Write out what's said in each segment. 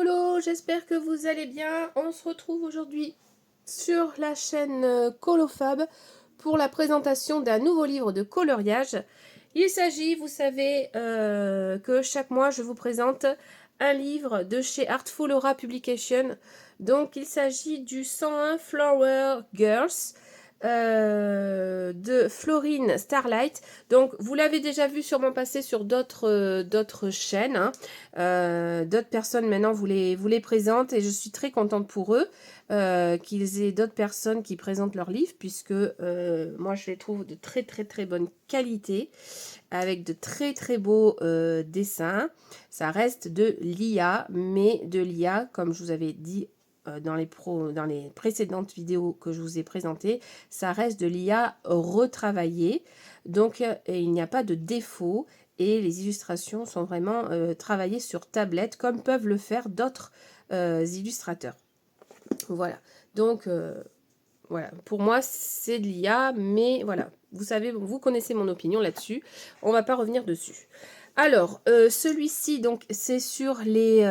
écolos, j'espère que vous allez bien. On se retrouve aujourd'hui sur la chaîne Colofab pour la présentation d'un nouveau livre de coloriage. Il s'agit, vous savez, que chaque mois je vous présente un livre de chez Artful Aura Publication. Donc il s'agit du 101 Flower Girls de Florine Starlight. Donc vous l'avez déjà vu sûrement passer sur d'autres chaînes, hein. D'autres personnes maintenant vous les présentent et je suis très contente pour eux qu'ils aient d'autres personnes qui présentent leurs livres, puisque moi je les trouve de très bonne qualité avec de très beaux dessins. Ça reste de l'IA, mais de l'IA, comme je vous avais dit dans les précédentes vidéos que je vous ai présentées, ça reste de l'IA retravaillée. Donc il n'y a pas de défaut et les illustrations sont vraiment travaillées sur tablette comme peuvent le faire d'autres illustrateurs. Voilà, donc voilà, pour moi c'est de l'IA, mais voilà, vous savez, vous connaissez mon opinion là-dessus, on va pas revenir dessus. Alors, celui-ci, donc, c'est sur les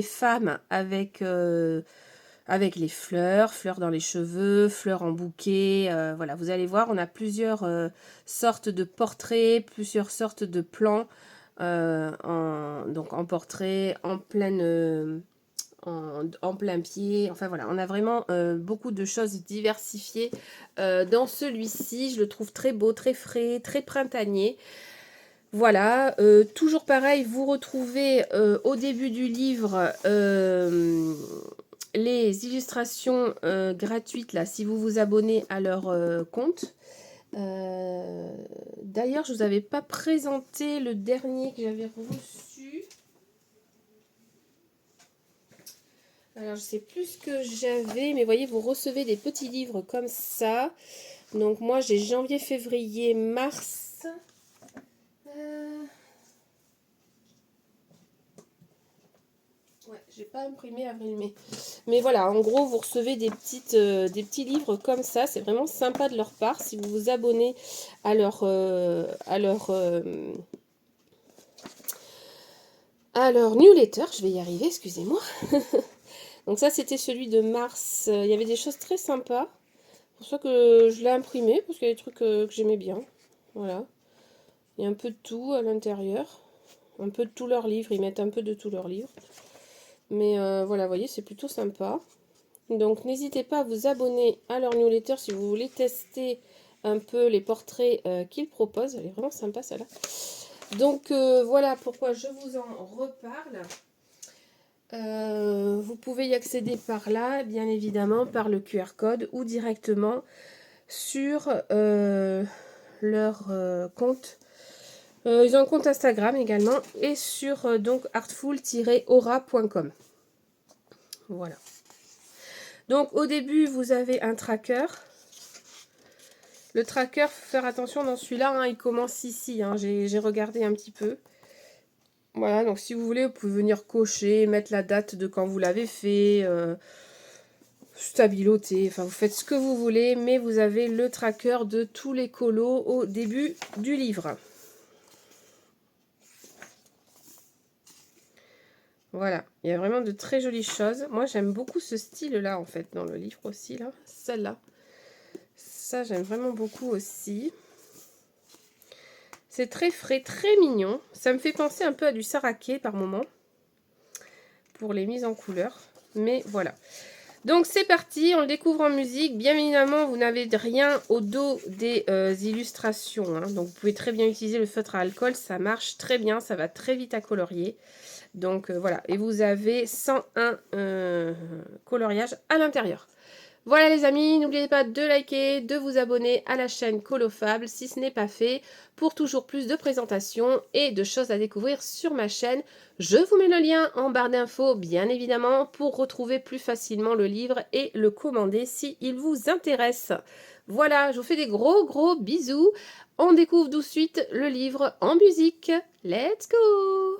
femmes avec les fleurs dans les cheveux, fleurs en bouquet. Voilà, vous allez voir, on a plusieurs sortes de portraits, plusieurs sortes de plans donc en portrait, en pleine... en plein pied, enfin voilà, on a vraiment beaucoup de choses diversifiées dans celui-ci. Je le trouve très beau, très frais, très printanier. Voilà, toujours pareil, vous retrouvez au début du livre les illustrations gratuites, là, si vous vous abonnez à leur compte. D'ailleurs, je ne vous avais pas présenté le dernier que j'avais reçu. Alors, je sais plus ce que j'avais, mais voyez, vous recevez des petits livres comme ça. Donc, moi, j'ai janvier, février, mars. Ouais, j'ai pas imprimé avril-mai. Mais voilà, en gros, vous recevez des petits livres comme ça. C'est vraiment sympa de leur part. Si vous vous abonnez à leur newsletter, je vais y arriver, excusez-moi. Donc ça, c'était celui de mars. Il y avait des choses très sympas. C'est pour ça que je l'ai imprimé, parce qu'il y a des trucs que j'aimais bien. Voilà. Il y a un peu de tout à l'intérieur. Un peu de tous leurs livres. Ils mettent un peu de tous leurs livres. Mais voilà, vous voyez, c'est plutôt sympa. Donc n'hésitez pas à vous abonner à leur newsletter si vous voulez tester un peu les portraits qu'ils proposent. Elle est vraiment sympa celle-là. Donc voilà pourquoi je vous en reparle. Vous pouvez y accéder par là, bien évidemment, par le QR code ou directement sur leur compte. Ils ont un compte Instagram également et sur donc artful-aura.com. Voilà. Donc au début, vous avez un tracker. Le tracker, faut faire attention dans celui-là, hein, il commence ici. Hein, j'ai regardé un petit peu. Voilà, donc si vous voulez, vous pouvez venir cocher, mettre la date de quand vous l'avez fait, stabiloter, enfin vous faites ce que vous voulez, mais vous avez le tracker de tous les colos au début du livre. Voilà, il y a vraiment de très jolies choses. Moi, j'aime beaucoup ce style-là, en fait, dans le livre aussi, là. Celle-là. Ça, j'aime vraiment beaucoup aussi. C'est très frais, très mignon. Ça me fait penser un peu à du saraké par moment. Pour les mises en couleur. Mais voilà. Donc, c'est parti. On le découvre en musique. Bien évidemment, vous n'avez rien au dos des illustrations. Hein. Donc, vous pouvez très bien utiliser le feutre à alcool. Ça marche très bien. Ça va très vite à colorier. Donc voilà, et vous avez 101 coloriages à l'intérieur. Voilà les amis, n'oubliez pas de liker, de vous abonner à la chaîne Colofable si ce n'est pas fait, pour toujours plus de présentations et de choses à découvrir sur ma chaîne. Je vous mets le lien en barre d'infos, bien évidemment, pour retrouver plus facilement le livre et le commander si il vous intéresse. Voilà, je vous fais des gros bisous. On découvre tout de suite le livre en musique. Let's go!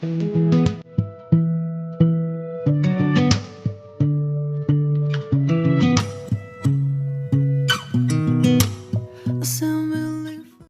Merci.